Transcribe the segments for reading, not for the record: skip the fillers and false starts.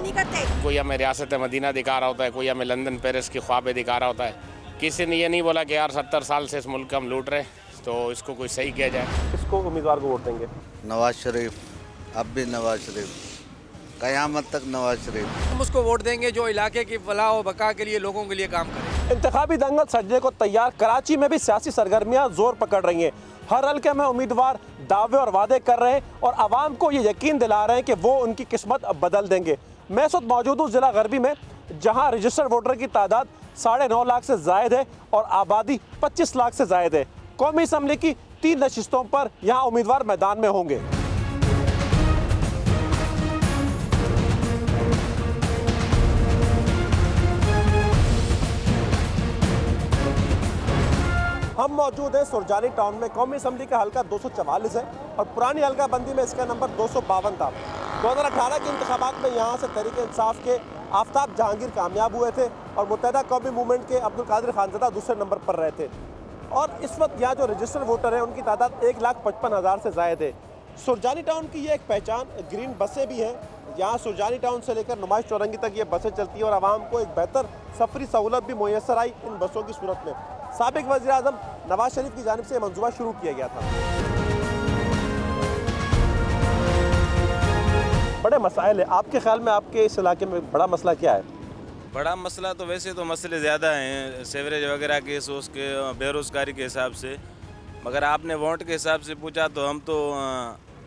नहीं करते। कोई हमें रियासत मदीना दिखा रहा होता है, कोई हमें लंदन पेरिस की ख्वाबें दिखा रहा होता है। किसी ने ये नहीं बोला कि यार 70 साल से इस मुल्क हम लूट रहे, तो इसको कोई सही किया जाए। किसको उम्मीदवार को वोट देंगे? नवाज शरीफ, अब भी नवाज शरीफ, कयामत तक नवाज शरीफ। हम उसको वोट देंगे जो इलाके की फलाह व बका के लिए, लोगों के लिए काम करे। इंतखाबी दंगल सजने को तैयार। कराची में भी सियासी सरगर्मियां जोर पकड़ रही हैं। हर हल्के में उम्मीदवार दावे और वादे कर रहे हैं और आवाम को ये यकीन दिला रहे हैं कि वो उनकी किस्मत बदल देंगे। मैं इस वक्त मौजूद हूँ ज़िला गरबी में, जहाँ रजिस्टर्ड वोटर की तादाद 9.5 लाख से ज़ायद है और आबादी 25 लाख से ज़ायद है। कौमी असम्बली की 3 नशिस्तों पर यहाँ उम्मीदवार मैदान में होंगे। हम मौजूद हैं सुरजानी टाउन में। कौमी असम्बली का हल्का 244 है और पुरानी हल्का बंदी में इसका नंबर 252 था। 2018 के इंतखाबात में यहाँ से तहरीक इंसाफ के आफ्ताब जहांगीर कामयाब हुए थे और मुत्तहिदा कौमी मूवमेंट के अब्दुल कादिर खानज़दा दूसरे नंबर पर रहे थे। और इस वक्त यहाँ जो रजिस्टर्ड वोटर हैं उनकी तादाद 1,55,000 से ज़ायद है। सुरजानी टाउन की ये एक पहचान, ग्रीन बसें भी हैं। यहाँ सुरजानी टाउन से लेकर नुमाइश चौरंगी तक ये बसें चलती हैं और आवाम को एक बेहतर सफरी सहूलत भी मुयसर आई इन बसों की सूरत में। साबिक वज़ीर आज़म नवाज शरीफ की जानिब से ये मंसूबा शुरू किया गया था। बड़े मसाइल है आपके ख्याल में, आपके इस इलाके में बड़ा मसला क्या है? बड़ा मसला तो वैसे तो मसले ज़्यादा हैं, सेवरेज वगैरह के, सोच के, बेरोज़गारी के हिसाब से। मगर आपने वोट के हिसाब से पूछा तो हम तो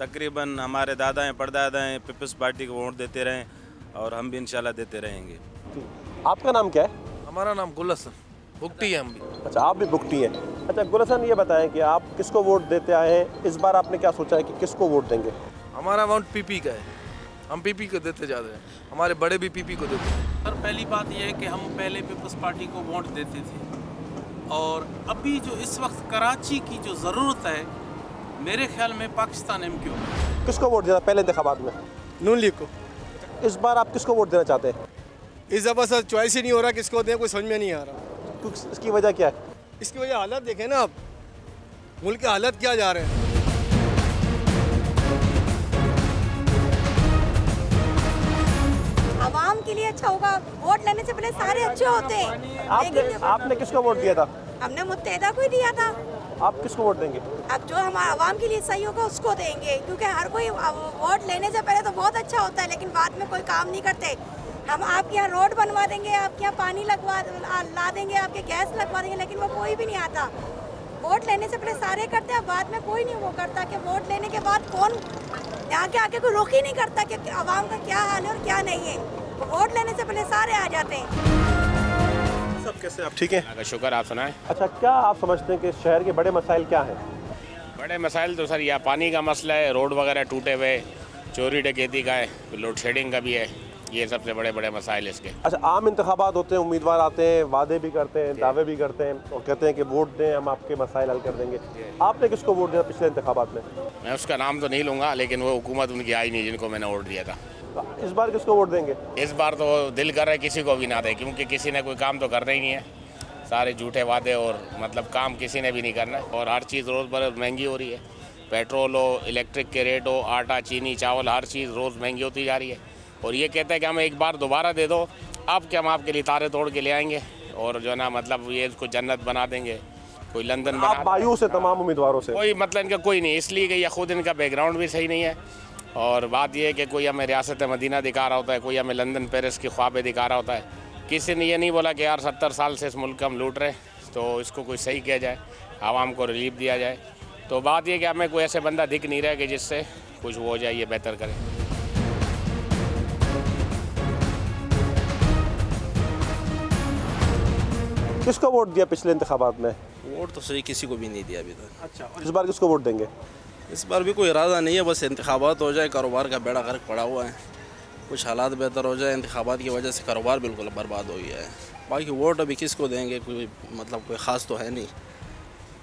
तकरीबन हमारे दादाएँ परदादाएँ पीपल्स पार्टी को वोट देते रहें और हम भी इंशाल्लाह देते रहेंगे। आपका नाम क्या है? हमारा नाम गुलहसन भुगटी है, हम भी। अच्छा, आप भी भुगटी हैं। अच्छा गुलहसन, ये बताएं कि आप किसको वोट देते आए हैं? इस बार आपने क्या सोचा है कि किसको वोट देंगे? हमारा वोट पीपी का है, हम पीपी को देते जा रहे हैं। हमारे बड़े भी पीपी को देते हैं। सर पहली बात यह है कि हम पहले पीपल्स पार्टी को वोट देते थे और अभी जो इस वक्त कराची की जो ज़रूरत है, मेरे ख्याल में पाकिस्तान MQ। किसको वोट देना पहले इंतखाबात में? नून लीग को। इस बार आप किसको वोट देना चाहते हैं? इस दफ़ा सर चॉइस ही नहीं हो रहा किसको दें, कोई समझ में नहीं आ रहा। इसकी वजह क्या है? इसकी वजह हालत देखें ना आप, मुल्क के हालत क्या जा रहे हैं। आवाम के लिए अच्छा होगा, वोट लेने से पहले सारे अच्छे होते हैं। आपने किसको वोट दिया था? हमने मुत्तहिदा को ही दिया था। आप किसको वोट देंगे? अब जो हमारा आवाम के लिए सही होगा उसको देंगे, क्योंकि हर कोई वोट लेने से पहले तो बहुत अच्छा होता है लेकिन बाद में कोई काम नहीं करते। हम आपके यहाँ रोड बनवा देंगे, आपके यहाँ पानी ला देंगे, आपके गैस लगवा देंगे, लेकिन वो कोई भी नहीं आता। वोट लेने से पहले सारे करते हैं, बाद में कोई नहीं वो करता कि वोट लेने के बाद कौन यहाँ के आके कोई रोक ही नहीं करता कि आवाम का क्या हाल है और क्या नहीं है। वोट लेने से पहले सारे आ जाते हैं। सब कैसे, आप ठीक हैं? शुक्र, आप सुनाएं। अच्छा, क्या आप समझते हैं कि शहर के बड़े मसाइल क्या हैं? बड़े मसाइल तो सर यह पानी का मसला है, रोड वगैरह टूटे हुए, चोरी डकैती का है, लोड शेडिंग का भी है। ये सबसे बड़े बड़े मसाइल इसके। अच्छा, आम इंतखाबात होते हैं, उम्मीदवार आते हैं, वादे भी करते हैं, दावे भी करते हैं और कहते हैं कि वोट दें, हम आपके मसाइल हल कर देंगे। आपने किसको वोट दिया पिछले इंतखाबात में? मैं उसका नाम तो नहीं लूँगा, लेकिन वो हुकूमत उनकी आई नहीं जिनको मैंने वोट दिया था। इस बार किसको वोट देंगे? इस बार तो दिल कर रहा है किसी को भी ना दे, क्योंकि किसी ने कोई काम तो करना ही नहीं है। सारे झूठे वादे और मतलब काम किसी ने भी नहीं करना और हर चीज़ रोज़ बरोज़ महंगी हो रही है। पेट्रोल हो, इलेक्ट्रिक के रेट हो, आटा, चीनी, चावल, हर चीज़ रोज़ महंगी होती जा रही है। और ये कहते हैं कि हमें एक बार दोबारा दे दो, अब क्या हम आपके लिए तारे तोड़ के ले आएंगे और जो है ना मतलब ये इसको जन्नत बना देंगे, कोई लंदन बना। आप मायूस है तमाम उम्मीदवारों से? कोई मतलब इनका कोई नहीं, इसलिए कि यह खुद इनका बैकग्राउंड भी सही नहीं है और बात यह है कि कोई हमें रियासत मदीना दिखा रहा होता है, कोई हमें लंदन पेरिस की ख्वाबें दिखा रहा होता है। किसी ने ये नहीं बोला कि यार 70 साल से इस मुल्क हम लूट रहे, तो इसको कोई सही किया जाए, आवाम को रिलीफ दिया जाए। तो बात यह कि हमें कोई ऐसे बंदा दिख नहीं रहा है कि जिससे कुछ वो हो जाए, ये बेहतर करें। किसको वोट दिया पिछले इंतखाबात में? वोट तो सही किसी को भी नहीं दिया अभी तक। अच्छा, इस बार किसको वोट देंगे? इस बार भी कोई इरादा नहीं है, बस इंतखाबात हो जाए, कारोबार का बेड़ा गर्क पड़ा हुआ है, कुछ हालात बेहतर हो जाए। इंतखाबात की वजह से कारोबार बिल्कुल बर्बाद हो गया है। बाकी वोट अभी किसको देंगे कोई मतलब कोई ख़ास तो है नहीं,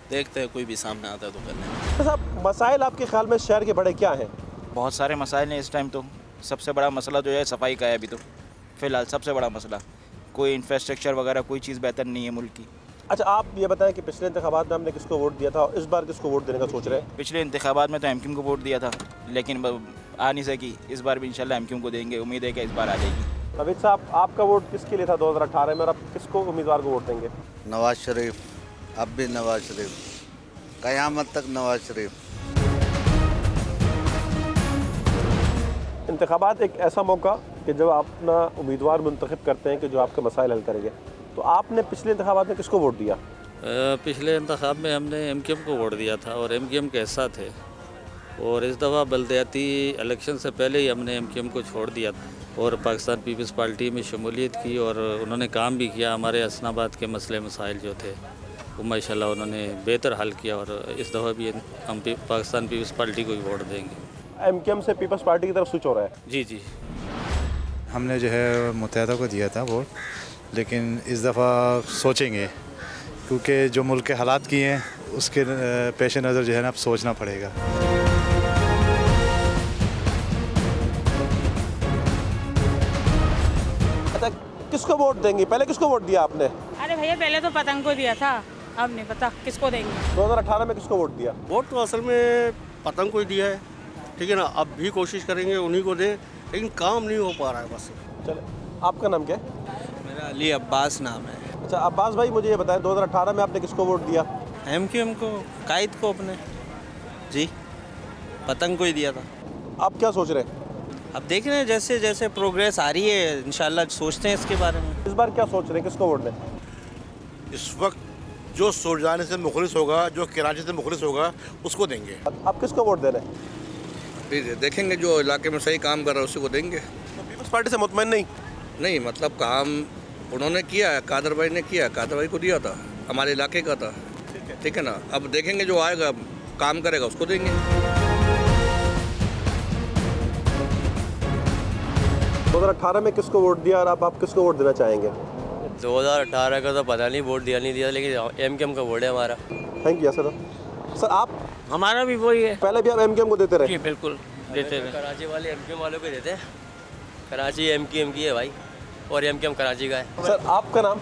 देखते हैं कोई भी सामने आता है तो कर लेंगे। साहब, मसाइल आपके ख्याल में शहर के बड़े क्या हैं? बहुत सारे मसाइल हैं इस टाइम। तो सबसे बड़ा मसला जो है सफाई का है अभी तो फ़िलहाल सबसे बड़ा मसला। कोई इंफ्रास्ट्रक्चर वगैरह कोई चीज़ बेहतर नहीं है मुल्क की। अच्छा, आप ये बताएं कि पिछले इंतखाबात में हमने किसको वोट दिया था और इस बार किसको वोट देने का सोच रहे हैं? पिछले इंतखाबात में तो MQ को वोट दिया था, लेकिन आ नहीं सकी। इस बार भी इंशाल्लाह MQM को देंगे, उम्मीद है कि इस बार आ जाएगी। नवीद साहब, आपका वोट किसके लिए था 2018 में और आप किसको उम्मीदवार को वोट देंगे? नवाज शरीफ, अब भी नवाज शरीफ, क़यामत तक नवाज शरीफ। इंतखाबात एक ऐसा मौका कि जब आप अपना उम्मीदवार मुंतखब करते हैं कि जो आपके मसाइल हल करेंगे, तो आपने पिछले इंतखाबात में किसको वोट दिया? पिछले इंतखाब में हमने MQM को वोट दिया था और MQM के हिस्सा थे, और इस दफ़ा बलदियाती इलेक्शन से पहले ही हमने MQM को छोड़ दिया था और पाकिस्तान पीपल्स पार्टी में शमूलियत की, और उन्होंने काम भी किया। हमारे हसनाबाद के मसले मसाइल जो थे वो माशाल्लाह उन्होंने बेहतर हल किया, और इस दफ़ा भी हम पाकिस्तान पीपल्स पार्टी को ही वोट देंगे। MQM से पीपल्स पार्टी की तरफ स्विच हो रहा है? जी जी, हमने जो है मुत्तहिदा को दिया था वोट, लेकिन इस दफ़ा सोचेंगे, क्योंकि जो मुल्क के हालात किए हैं उसके पेश नज़र जो है ना अब सोचना पड़ेगा। अच्छा, किसको वोट देंगे? पहले किसको वोट दिया आपने? अरे भैया पहले तो पतंग को दिया था, अब नहीं पता किसको देंगे। 2018 में किसको वोट दिया? वोट तो असल में पतंग को ही दिया है, ठीक है ना। अब भी कोशिश करेंगे उन्हीं को दें, लेकिन काम नहीं हो पा रहा है बस। चले, आपका नाम क्या है? मेरा अली अब्बास नाम है। अच्छा अब्बास भाई, मुझे ये बताएं 2018 में आपने किसको वोट दिया? MQM को, कायद को अपने जी, पतंग को ही दिया था। आप क्या सोच रहे हैं? अब देख रहे हैं जैसे जैसे प्रोग्रेस आ रही है, इंशाल्लाह सोचते हैं इसके बारे में। इस बार क्या सोच रहे हैं, किसको वोट दें? इस वक्त जो सुरजानी से मुखलिस होगा, जो कराची से मुखलिस होगा, उसको देंगे। आप किसको वोट दे रहे हैं? देखेंगे जो इलाके में सही काम कर रहा है उसी को देंगे। तो पीपल्स पार्टी से मुतमईन नहीं, मतलब काम उन्होंने किया है, कादर भाई ने किया, कादर भाई को दिया था, हमारे इलाके का था, ठीक है ना। अब देखेंगे जो आएगा काम करेगा उसको देंगे। 2018 में किसको वोट दिया और आप किसको वोट देना चाहेंगे? 2018 का तो पता नहीं, वोट दिया नहीं दिया, लेकिन MQM का वोट है हमारा। Thank you sir. सर आप? हमारा भी वही है। पहले भी आप MQM को देते रहे? जी बिल्कुल देते रहे। कराची वाले MQM वालों को देते हैं। कराची MQM की है भाई, और MQM कराची का है। सर आपका नाम?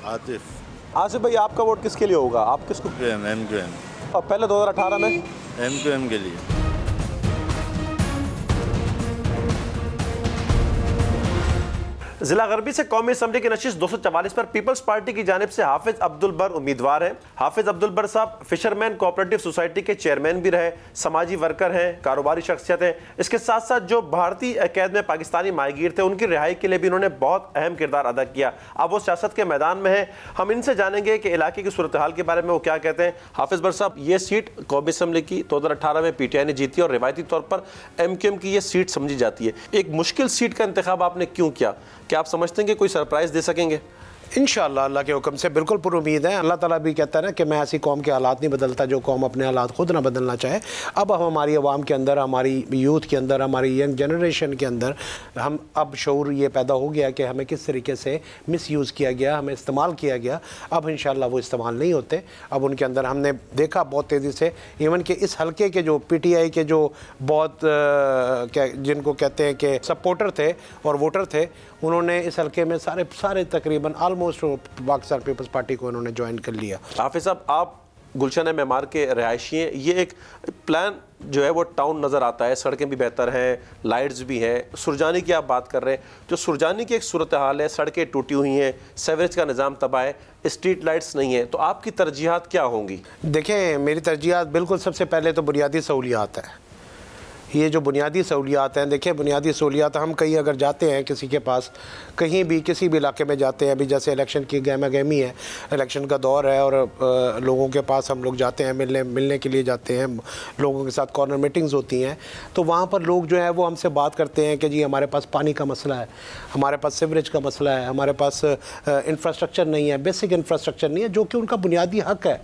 आतिफ। आसिफ भाई, आपका वोट किसके लिए होगा? आप किसको? MQM। और पहले 2018 में? MQM के लिए। जिला गरबी से कौमी असम्बली की नशिस्त 244 पर पीपल्स पार्टी की जानिब से हाफिज अब्दुल बर उम्मीदवार हैं। हाफिज अब्दुल बर साहब फिशरमैन कोऑपरेटिव सोसाइटी के चेयरमैन भी रहे, समाजी वर्कर हैं, कारोबारी शख्सियत हैं। इसके साथ साथ जो भारतीय कैद में पाकिस्तानी माहीगीर थे उनकी रिहाई के लिए भी उन्होंने बहुत अहम किरदार अदा किया। अब वो सियासत के मैदान में है, हम इनसे जानेंगे कि इलाके की सूरत हाल के बारे में वो क्या कहते हैं। हाफिज बर साहब, ये सीट कौमी असम्बली की 2018 में PTI ने जीती और रिवायती तौर पर MQM की ये सीट समझी जाती है। एक मुश्किल सीट का इंतखाब आपने क्यों किया? क्या आप समझते हैं कि कोई सरप्राइज़ दे सकेंगे? इंशाअल्लाह अल्लाह के हुक्म से बिल्कुल पुरुमीद है। अल्लाह ताला भी कहता है ना कि मैं ऐसी कौम के हालात नहीं बदलता जो कौम अपने हालात खुद ना बदलना चाहे। अब हमारी आवाम के अंदर, हमारी यूथ के अंदर, हमारी यंग जनरेशन के अंदर हम अब शऊर ये पैदा हो गया कि हमें किस तरीके से मिसयूज़ किया गया, हमें इस्तेमाल किया गया। अब इंशाअल्लाह वो इस्तेमाल नहीं होते। अब उनके अंदर हमने देखा बहुत तेज़ी से, इवन कि इस हल्के के जो PTI के जो बहुत जिनको कहते हैं कि सपोर्टर थे और वोटर थे, उन्होंने इस हल्के में सारे तकरीबन ऑलमोस्ट पाकिस्तान पीपल्स पार्टी को उन्होंने ज्वाइन कर लिया। हाफिज साहब, आप गुलशन मेमार के रिहायशी हैं, ये एक प्लान जो है वो टाउन नज़र आता है, सड़कें भी बेहतर हैं, लाइट्स भी हैं। सुरजानी की आप बात कर रहे हैं, जो सुरजानी की एक सूरत हाल है, सड़कें टूटी हुई हैं, सेवरेज का निज़ाम तबाह है, स्ट्रीट लाइट्स नहीं है, तो आपकी तरजीहात क्या होंगी? देखें, मेरी तरजीहात बिल्कुल सबसे पहले तो बुनियादी सहूलियात है। ये जो बुनियादी सहूलियात हैं, देखिए बुनियादी सहूलियात हम कहीं अगर जाते हैं किसी के पास, कहीं भी किसी भी इलाके में जाते हैं, अभी जैसे इलेक्शन की गहमा गहमी है, इलेक्शन का दौर है और लोगों के पास हम लोग जाते हैं, मिलने के लिए जाते हैं, लोगों के साथ कॉर्नर मीटिंग्स होती हैं, तो वहाँ पर लोग जो है वो हमसे बात करते हैं कि जी हमारे पास पानी का मसला है, हमारे पास सीवरेज का मसला है, हमारे पास इंफ्रास्ट्रक्चर नहीं है, बेसिक इंफ्रास्ट्रक्चर नहीं है, जो कि उनका बुनियादी हक़ है।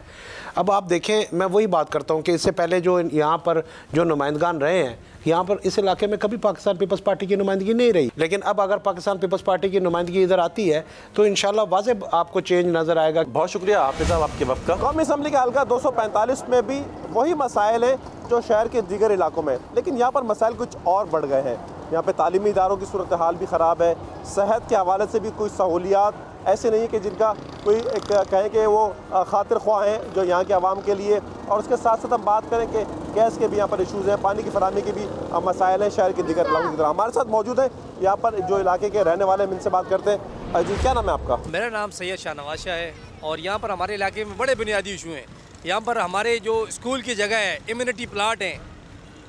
अब आप देखें, मैं वही बात करता हूँ कि इससे पहले जो यहाँ पर जो नुमाइंदगान रहे हैं, यहाँ पर इस इलाके में कभी पाकिस्तान पीपल्स पार्टी की नुमाइंदगी नहीं रही, लेकिन अब अगर पाकिस्तान पीपल्स पार्टी की नुमाइंदगी इधर आती है तो इंशाल्लाह वाज़ेब आपको चेंज नज़र आएगा। बहुत शुक्रिया हाफिज़ साहब आपके वक्त का। कौमी असम्बली का हल्का 245 में भी वही मसाइल हैं जो शहर के दीगर इलाकों में, लेकिन यहाँ पर मसाइल कुछ और बढ़ गए हैं। यहाँ पे तालीमी इदारों की सूरत हाल भी ख़राब है, सेहत के हवाले से भी कोई सहूलियात ऐसे नहीं है कि जिनका कोई एक कहें कि वो खातिर ख्वाह हैं जो यहाँ के आवाम के लिए। और उसके साथ साथ हम बात करें कि गैस के भी यहाँ पर इशूज़ हैं, पानी की फराहमी के भी मसाइल हैं शहर के दीगर इलाकों की तरह। हमारे साथ मौजूद है यहाँ पर जो इलाके के रहने वाले हैं, इनसे बात करते हैं। जी, क्या नाम है आपका? मेरा नाम सैयद शाहनवाज शाह है और यहाँ पर हमारे इलाके में बड़े बुनियादी इशू हैं। यहाँ पर हमारे जो स्कूल की जगह है, इम्यूनिटी प्लाट हैं,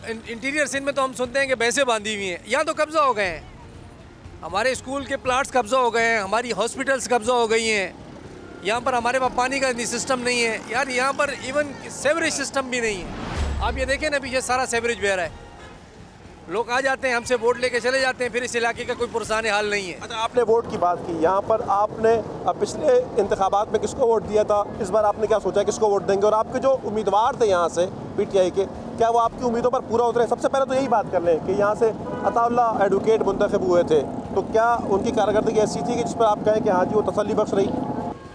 इंटीरियर सिंध में तो हम सुनते हैं कि भैंसें बांधी हुई हैं, यहाँ तो कब्ज़ा हो गए हैं। हमारे स्कूल के प्लाट्स कब्ज़ा हो गए हैं, हमारी हॉस्पिटल्स कब्ज़ा हो गई हैं। यहाँ पर हमारे पास पानी का सिस्टम नहीं है यार, यहाँ पर इवन सेवरेज सिस्टम भी नहीं है। आप ये देखें ना, पीछे सारा सेवरेज बह रहा है। लोग आ जाते हैं, हमसे वोट लेके चले जाते हैं, फिर इस इलाके का कोई पुरसाने हाल नहीं है। अच्छा, आपने वोट की बात की, यहाँ पर आपने पिछले इंतखाबात में किसको वोट दिया था? इस बार आपने क्या सोचा है किसको वोट देंगे? और आपके जो उम्मीदवार थे यहाँ से PTI के, क्या वो आपकी उम्मीदों पर पूरा उतरे? सबसे पहले तो यही बात कर लें कि यहाँ से अताउल्लाह एडवोकेट मुंतखब हुए थे, तो क्या उनकी कारकर्दगी ऐसी थी कि जिस पर आप कहें कि हाँ जी वो तसल्ली बख्श रही?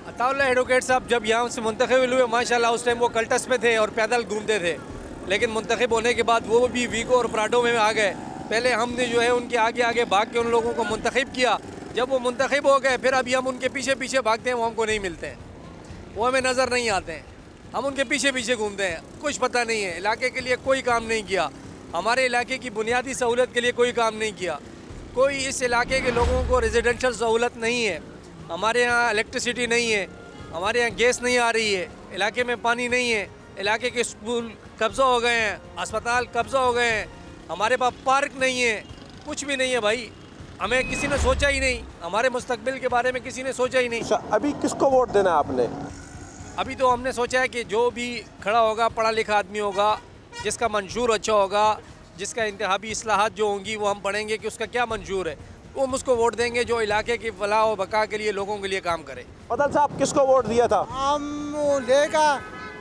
अताउल्लाह एडवोकेट साहब जब यहाँ से मुंतखब हुए, माशाल्लाह उस टाइम वो कल्टस पे थे और पैदल घूमते थे, लेकिन मुंतखब होने के बाद वो भी वीको और प्राडो में आ गए। पहले हमने जो है उनके आगे आगे भाग के उन लोगों को मुंतखब किया, जब वो मुंतखब हो गए फिर अभी हम उनके पीछे पीछे भागते हैं, वो हमको नहीं मिलते हैं, वो हमें नज़र नहीं आते हैं, हम उनके पीछे पीछे घूमते हैं। कुछ पता नहीं है, इलाके के लिए कोई काम नहीं किया, हमारे इलाके की बुनियादी सहूलत के लिए कोई काम नहीं किया। कोई इस इलाके के लोगों को रेजिडेंशल सहूलत नहीं है, हमारे यहाँ इलेक्ट्रिसिटी नहीं है, हमारे यहाँ गैस नहीं आ रही है, इलाके में पानी नहीं है, इलाके के स्कूल कब्ज़ा हो गए हैं, अस्पताल कब्ज़ा हो गए हैं, हमारे पास पार्क नहीं है, कुछ भी नहीं है भाई। हमें किसी ने सोचा ही नहीं, हमारे मुस्तकबिल के बारे में किसी ने सोचा ही नहीं। अभी किसको वोट देना है आपने? अभी तो हमने सोचा है कि जो भी खड़ा होगा पढ़ा लिखा आदमी होगा, जिसका मंशूर अच्छा होगा, जिसका इंतहाबी इस्लाहात जो होंगी वो हम पढ़ेंगे कि उसका क्या मंशूर है, वो हम उसको वोट देंगे जो इलाके की फलाह व बका के लिए लोगों के लिए काम करे। फदल साहब किसको वोट दिया था? हम देगा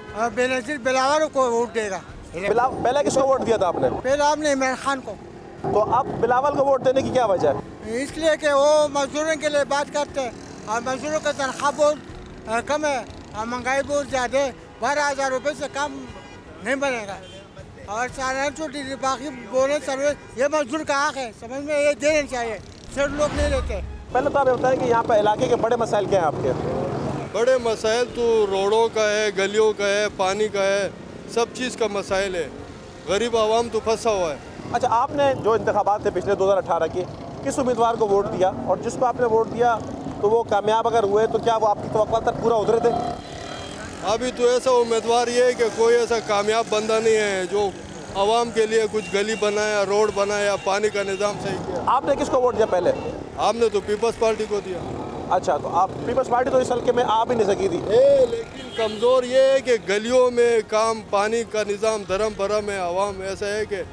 बेनज़ीर बिलावल को वोट देगा। पहले किसको वोट दिया था आपने? पहले आपने इमरान खान को। तो अब बिलावल को वोट देने की क्या वजह है? इसलिए कि वो मजदूरों के लिए बात करते हैं और मजदूरों का तनख्वाह बहुत कम है और महंगाई बहुत ज़्यादा है, 12,000 रुपये से कम नहीं बनेगा। और सारा छोटी बाकी बोले सर्विस, ये मजदूर का हक है, समझ में ये देना चाहिए, सिर्फ लोग नहीं देते। पहले तो आप बताएं कि यहाँ पर इलाके के बड़े मसाइल क्या हैं आपके? बड़े मसाइल तो रोडों का है, गलियों का है, पानी का है, सब चीज़ का मसाइल है, गरीब आवाम तो फंसा हुआ है। अच्छा, आपने जो इंतखाबात थे पिछले 2018 के, किस उम्मीदवार को वोट दिया और जिसको आपने वोट दिया तो वो कामयाब अगर हुए तो क्या वो आपकी तवक्कुआत तक पूरा उतरे थे? अभी तो ऐसा उम्मीदवार ये है कि कोई ऐसा कामयाब बंदा नहीं है जो आवाम के लिए कुछ गली बनाया, रोड बनाया, पानी का निज़ाम सही किया। आपने किसको वोट दिया पहले? आपने तो पीपल्स पार्टी को दिया। अच्छा, तो आप पीपल्स पार्टी तो इस हल्के में आ भी नहीं सकी थी। लेकिन कमज़ोर ये है कि गलियों में काम, पानी का निज़ाम धर्म भरम है, आवाम ऐसा है कि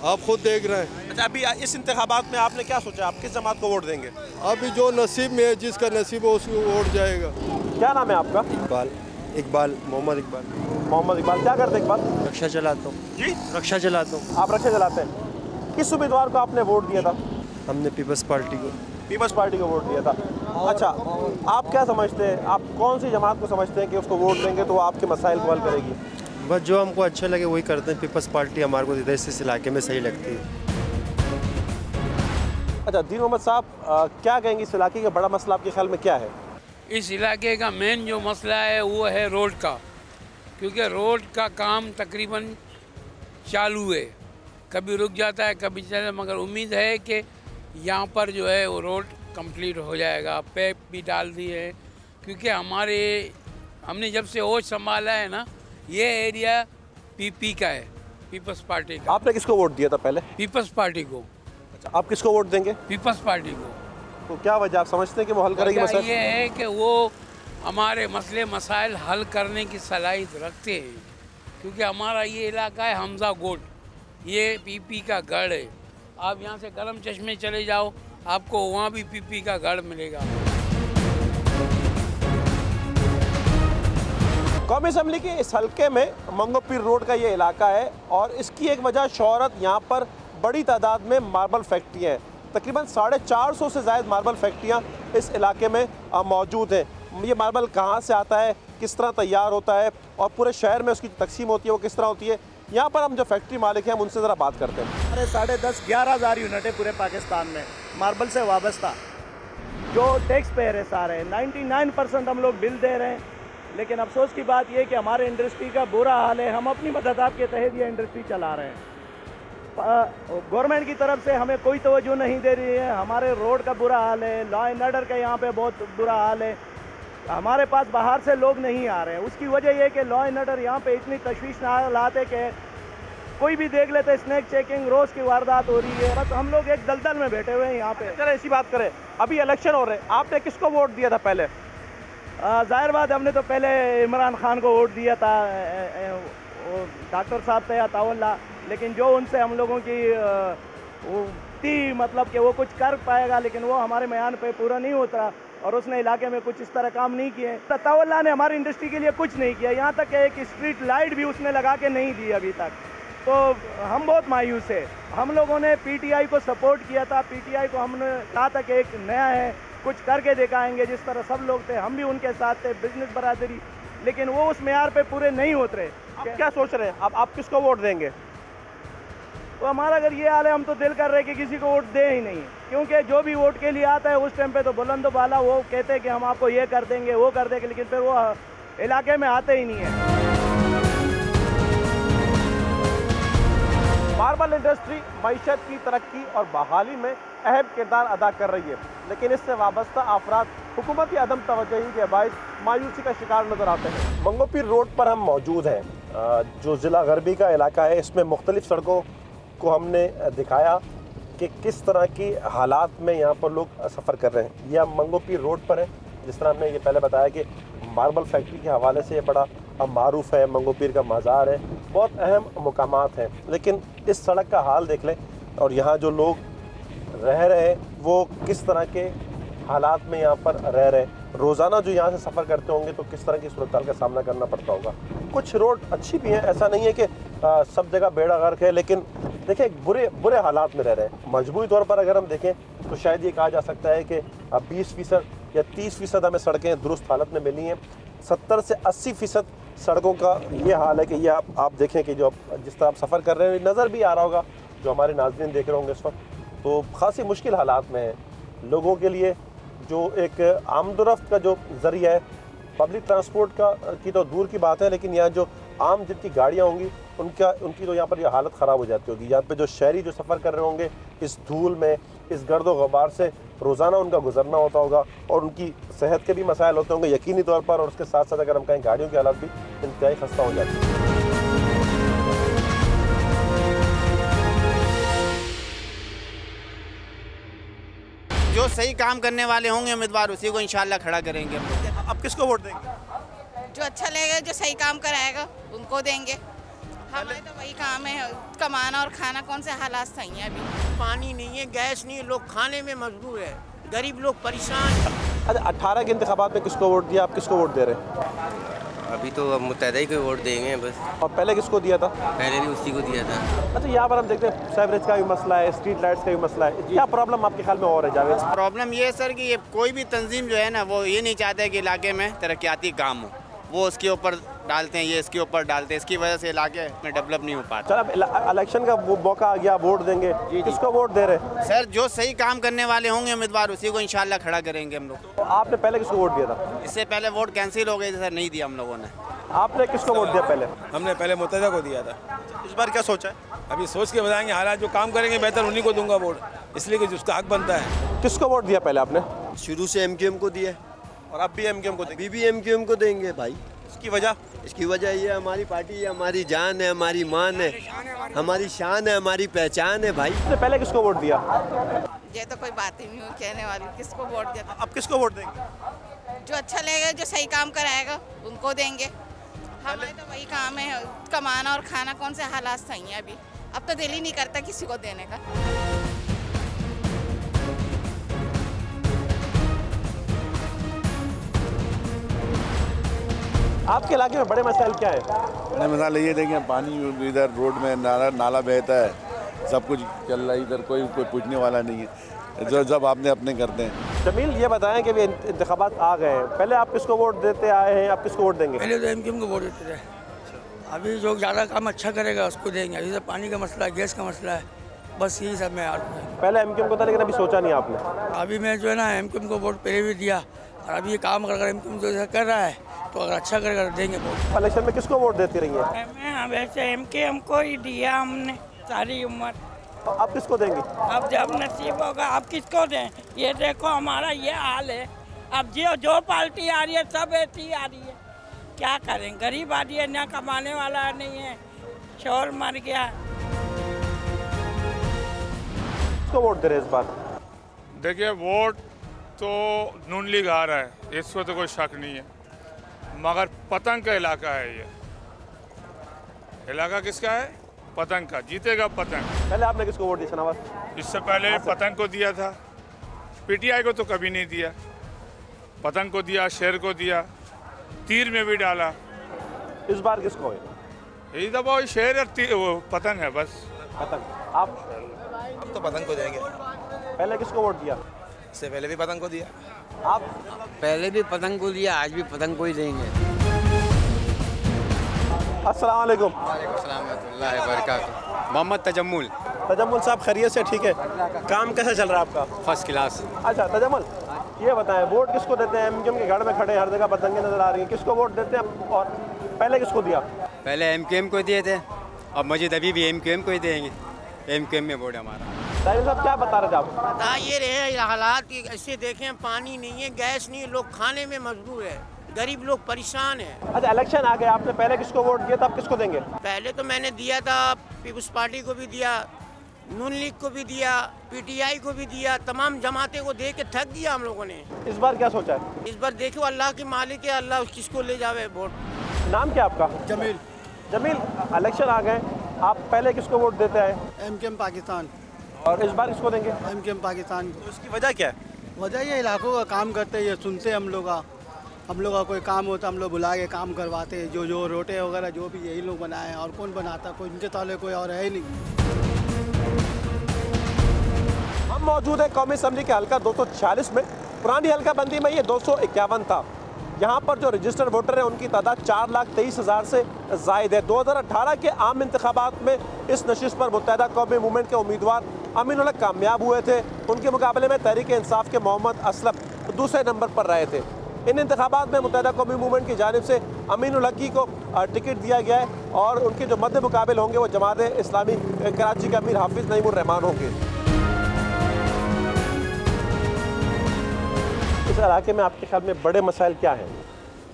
आप खुद देख रहे हैं। अच्छा, अभी इस इंतखाबात में आपने क्या सोचा, आप किस जमात को वोट देंगे? अभी जो नसीब में है, जिसका नसीब है उसको वोट जाएगा। क्या नाम है आपका? इकबाल मोहम्मद इकबाल। मोहम्मद इकबाल, क्या करते हैं इकबाल? रक्षा चलाता हूँ। जी, रक्षा चलाता हूँ। आप रक्षा चलाते हैं? किस उम्मीदवार को आपने वोट दिया था? हमने पीपल्स पार्टी को। पीपल्स पार्टी को वोट दिया था। अच्छा, आप क्या समझते हैं, आप कौन सी जमात को समझते हैं कि उसको वोट देंगे तो वो आपके मसाइल को हल करेगी? बस जो हमको अच्छा लगे वही करते हैं। पीपल्स पार्टी हमारे को इस इलाके में सही लगती है। अच्छा, दीन मोहम्मद साहब, क्या कहेंगे इस इलाके का बड़ा मसला आपके ख्याल में क्या है? इस इलाके का मेन जो मसला है वो है रोड का, क्योंकि रोड का काम तकरीबन चालू है, कभी रुक जाता है कभी चलता, मगर उम्मीद है कि यहाँ पर जो है वो रोड कंप्लीट हो जाएगा। पैप भी डाल दिए है, क्योंकि हमने जब से होश संभाला है ना, ये एरिया पीपी का है, पीपल्स पार्टी का। आपने किसको वोट दिया था पहले? पीपल्स पार्टी को। अच्छा, आप किसको वोट देंगे? पीपल्स पार्टी को। तो क्या वजह आप समझते हैं कि वो हल करेगी मसला? ये है कि वो हमारे मसले मसाइल हल करने की सलाहियत रखते हैं, क्योंकि हमारा ये इलाका है हमजा गोट, ये पीपी का गढ़ है। आप यहाँ से गरम चश्मे चले जाओ, आपको वहाँ भी पीपी का गढ़ मिलेगा। कौमी असम्बली के इस हल्के में मंगोपीर रोड का ये इलाका है और इसकी एक वजह शोहरत, यहाँ पर बड़ी तादाद में मार्बल फैक्ट्रियाँ हैं। तकरीबन 450 से ज़ायद मार्बल फैक्ट्रियाँ इस इलाके में मौजूद हैं। ये मार्बल कहाँ से आता है, किस तरह तैयार होता है और पूरे शहर में उसकी तकसीम होती है वो किस तरह होती है, यहाँ पर हम जो फैक्ट्री मालिक हैं हम उनसे ज़रा बात करते हैं। अरे 10,500-11,000 यूनिट है पूरे पाकिस्तान में मार्बल से वाबस्ता। जो टैक्स पेयर है सारे 99% हम लोग बिल दे रहे हैं, लेकिन अफसोस की बात यह कि हमारे इंडस्ट्री का बुरा हाल है। हम अपनी मदद के तहत ये इंडस्ट्री चला रहे हैं। गवर्नमेंट की तरफ से हमें कोई तवज्जो नहीं दे रही है। हमारे रोड का बुरा हाल है, लॉ एंड ऑर्डर का यहाँ पे बहुत बुरा हाल है। हमारे पास बाहर से लोग नहीं आ रहे हैं। उसकी वजह यह है कि लॉ एंड ऑर्डर यहाँ पे इतनी तशवीशनाक हालात है कि कोई भी देख लेते, स्नैक चेकिंग, रोज़ की वारदात हो रही है। बस हम लोग एक दलदल में बैठे हुए हैं यहाँ पे। चलो ऐसी बात करें, अभी इलेक्शन हो रहे हैं, आपने किसको वोट दिया था पहले? जाहिर बात, हमने तो पहले इमरान खान को वोट दिया था, डॉक्टर साहब थे या तावल्ला, लेकिन जो उनसे हम लोगों की वो थी मतलब कि वो कुछ कर पाएगा, लेकिन वो हमारे बयान पे पूरा नहीं होता और उसने इलाके में कुछ इस तरह काम नहीं किए। तावल्ला ने हमारी इंडस्ट्री के लिए कुछ नहीं किया, यहाँ तक कि एक स्ट्रीट लाइट भी उसने लगा के नहीं दी अभी तक। तो हम बहुत मायूस है। हम लोगों ने पीटीआई को सपोर्ट किया था, पीटीआई को हमने कहा था कि एक नया है, कुछ करके दिखाएंगे, जिस तरह सब लोग थे हम भी उनके साथ थे, बिजनेस बरादरी, लेकिन वो उस मेयार पे पूरे नहीं उतरे। क्या सोच रहे हैं आप किसको वोट देंगे? तो हमारा अगर ये हाल है, हम तो दिल कर रहे हैं कि किसी को वोट दे ही नहीं, क्योंकि जो भी वोट के लिए आता है उस टाइम पे तो बुलंद बाला वो कहते हैं कि हम आपको ये कर देंगे, वो कर देंगे, लेकिन फिर वो इलाके में आते ही नहीं है। मार्बल इंडस्ट्री मईशत की तरक्की और बहाली में अहम किरदार अदा कर रही है, लेकिन इससे वाबस्ता अफराद हुकूमती अदम तवज्जोही के बायस मायूसी का शिकार नजर आते हैं। मंगोपीर रोड पर हम मौजूद हैं, जो ज़िला गरबी का इलाका है। इसमें मुख्तलिफ सड़कों को हमने दिखाया कि किस तरह की हालात में यहाँ पर लोग सफ़र कर रहे हैं। यह मंगोपीर रोड पर है। जिस तरह हमने ये पहले बताया कि मार्बल फैक्ट्री के हवाले से ये बड़ा मारूफ है, मंगोपीर का मज़ार है, बहुत अहम मुकामात हैं, लेकिन इस सड़क का हाल देख लें और यहाँ जो लोग रह रहे हैं वो किस तरह के हालात में यहाँ पर रह रहे हैं। रोज़ाना जो यहाँ से सफ़र करते होंगे तो किस तरह की सूरत का सामना करना पड़ता होगा। कुछ रोड अच्छी भी हैं, ऐसा नहीं है कि सब जगह बेड़ा गर्क है, लेकिन देखिए बुरे हालात में रह रहे हैं। मजबूरी तौर पर अगर हम देखें तो शायद ये कहा जा सकता है कि 20% या 30% हमें सड़कें दुरुस्त हालत में मिली हैं। 70 से 80% सड़कों का ये हाल है कि ये आप देखें कि जो जिस तरह आप सफ़र कर रहे हैं, नज़र भी आ रहा होगा, जो हमारे नाज़रीन देख रहे होंगे इस वक्त, तो ख़ासी मुश्किल हालात में है लोगों के लिए। जो एक आमदोरफ्त का जो ज़रिया है पब्लिक ट्रांसपोर्ट का की तो दूर की बात है, लेकिन यहाँ जो आम जिनकी गाड़ियाँ होंगी उनकी तो यहाँ पर यह हालत ख़राब हो जाती होगी। यहाँ पे जो शहरी जो सफ़र कर रहे होंगे इस धूल में, इस गर्द व ग़बार से रोज़ाना उनका गुजरना होता होगा और उनकी सेहत के भी मसाइल होते होंगे यकीनी तौर पर, और उसके साथ साथ अगर हम कहें गाड़ियों की हालत भी इंतहाई खस्ता हो जाती है। जो सही काम करने वाले होंगे उम्मीदवार उसी को इंशाल्लाह खड़ा करेंगे। अब किसको वोट देंगे? जो अच्छा लगेगा, जो सही काम कराएगा उनको देंगे। हमारे तो वही काम है, कमाना और खाना। कौन से हालात सही हैं अभी? पानी नहीं है, गैस नहीं है, लोग खाने में मजबूर है, गरीब लोग परेशान। अच्छा, 18 के इंतखाबात में किसको वोट दिया? आप किसको वोट दे रहे हैं? अभी तो अब मुत्तहिदा ही को वोट देंगे बस। और पहले किसको दिया था? पहले भी उसी को दिया था। अच्छा, यहाँ पर हम देखते हैं सीवरेज का भी मसला है, स्ट्रीट लाइट्स का भी मसला है। क्या प्रॉब्लम आपके ख्याल में और है जावेद? प्रॉब्लम ये है सर कि ये कोई भी तंजीम जो है ना, वो ये नहीं चाहता है कि इलाके में तरक्याती काम हो, वो उसके ऊपर डालते हैं, ये इसके ऊपर डालते हैं, इसकी वजह से इलाके में डेवलप नहीं हो पाता। चल, इलेक्शन का वो मौका आ गया, वोट देंगे, किसको वोट दे रहे हैं? सर, जो सही काम करने वाले होंगे उम्मीदवार उसी को इंशाल्लाह खड़ा करेंगे हम लोग। तो आपने पहले किसको वोट दिया था? इससे पहले वोट कैंसिल हो गई थी सर, नहीं दिया हम लोगों ने। आपने किसको वोट दिया पहले? हमने पहले मुत्तहिदा को दिया था। इस बार क्या सोचा है? अभी सोच के बताएंगे, हालात जो काम करेंगे बेहतर उन्हीं को दूंगा वोट, इसलिए कि जिसका हक बनता है। किसको वोट दिया पहले आपने? शुरू से MQM को दिया और अब भी MQM को देंगे? अभी भी MQM को देंगे भाई। इसकी वजह? इसकी वजह ये हमारी पार्टी है, हमारी जान है, हमारी मान है, हमारी शान है, हमारी पहचान है भाई। आपने पहले किसको वोट दिया? ये तो कोई बात ही नहीं हो कहने वाली, किसको वोट देता। अब किसको वोट देंगे? जो अच्छा लगेगा, जो सही काम कराएगा उनको देंगे। हमारे तो वही काम है, कमाना और खाना। कौन से हालात सही हैं अभी? अब तो दिल ही नहीं करता किसी को देने का। आपके इलाके में बड़े मसाइल क्या है? बड़े मसाले ये देखिए, पानी इधर रोड में नाला बहता है, सब कुछ चल रहा है, इधर कोई पूछने वाला नहीं है, जो जब आपने अपने करते हैं। जमील, ये बताएं कि इंतखाबात आ गए हैं, पहले आप किसको वोट देते आए हैं, आप किसको वोट देंगे? पहले तो MQM को वोट देते थे। अभी जो ज़्यादा काम अच्छा करेगा उसको देंगे। अभी तो पानी का मसला है, गैस का मसला है, बस यही सब मैं पहले एमक्यूएम को था लेकिन अभी सोचा नहीं आपने? अभी मैं जो है ना एमक्यूएम को वोट पहले भी दिया और अभी ये काम कर एमक्यूएम जो कर रहा है तो अगर अच्छा कर देंगे वोट। इलेक्शन में किसको वोट देती रही है? मैं वैसे एमक्यूएम को ही दिया हमने सारी उम्र। तो अब किसको देंगे? अब जब नसीब होगा अब किसको दें? ये देखो हमारा ये हाल है। अब जो पार्टी आ रही है सब ऐसी आ रही है, क्या करें? गरीब आदमी है, ना कमाने वाला नहीं है, शोर मर गया। किसको वोट दे रहे इस बार? देखिए वोट तो नून लीग आ रहा है, इसको तो कोई शक नहीं है, मगर पतंग का इलाका है ये। इलाका किसका है? पतंग का। जीतेगा पतंग। पहले आपने किसको वोट दिया शनावाज? इससे पहले पतंग को दिया था, पीटीआई को तो कभी नहीं दिया, पतंग को दिया, शेर को दिया, तीर में भी डाला। इस बार किसको है? यही दबा वही शेर और पतंग है बस। पतंग। आप? हम तो पतंग को देंगे। पहले किसको वोट दिया? इससे पहले भी पतंग को दिया। आप? पहले भी पतंग को दिया, आज भी पतंग को ही देंगे। अस्सलाम वालेकुम। मोहम्मद तजम्मुल। तजम्मुल साहब खैरियत से? ठीक है। काम कैसा चल रहा है आपका? First class. अच्छा तजम्मुल, ये बताएं वोट किसको देते हैं? एमक्यूएम के गढ़ में खड़े हर जगह पतंगे नजर आ रही हैं, किसको वोट देते हैं और पहले किसको दिया? पहले एमक्यूएम को दिए थे, अब मजीद अभी भी एमक्यूएम को ही देंगे। एमक्यूएम में वोट हमारा। साहब क्या बता रहे थे आप? बता ये रहे हालात कि ऐसे देखें, पानी नहीं है, गैस नहीं है, लोग खाने में मजबूर है, गरीब लोग परेशान है। अच्छा इलेक्शन आ गए, आपने पहले किसको वोट दिया था, अब किसको देंगे? पहले तो मैंने दिया था पीपुल्स पार्टी को भी दिया, नून लीग को भी दिया, पीटीआई को भी दिया, तमाम जमाते को दे के थक दिया हम लोगों ने। इस बार क्या सोचा है? इस बार देखो अल्लाह के मालिक है, अल्लाह किसको ले जावे वोट। नाम क्या आपका? जमील। जमील, इलेक्शन आ गए, आप पहले किसको वोट देते हैं? एमक्यूएम पाकिस्तान। और इस बार किसको देंगे? एमक्यूएम पाकिस्तान को। उसकी वजह क्या है? वजह ये इलाकों का काम करते हैं, ये सुनते हम लोग का कोई काम होता हम लोग बुला के काम करवाते हैं, जो रोटे वगैरह जो भी यही लोग बनाए, और कौन बनाता? कोई इनके ताले कोई और है ही नहीं। हम मौजूद है कौमी असम्बली के हल्का 246 में। पुरानी हल्का बंदी में ये 251 था। यहाँ पर जो रजिस्टर्ड वोटर हैं उनकी तादाद 4,23,000 से ज़ायद है। 2018 के आम इंतखाबात में इस नशिस्त पर मुत्तहिदा कौमी मूवमेंट के उम्मीदवार अमीनुल हक कामयाब हुए थे। उनके मुकाबले में तहरीक इंसाफ के मोहम्मद असलम दूसरे नंबर पर रहे थे। इन इंतखाबात में मुत्तहिदा कौमी मूवमेंट की जानिब से अमीनुल हक को टिकट दिया गया है और उनके जो मद्दे मुकाबिल होंगे वो जमात इस्लामी कराची के अमीर हाफिज़ नईमुर रहमान होंगे। इस इलाके में आपके ख्याल में बड़े मसाइल क्या हैं?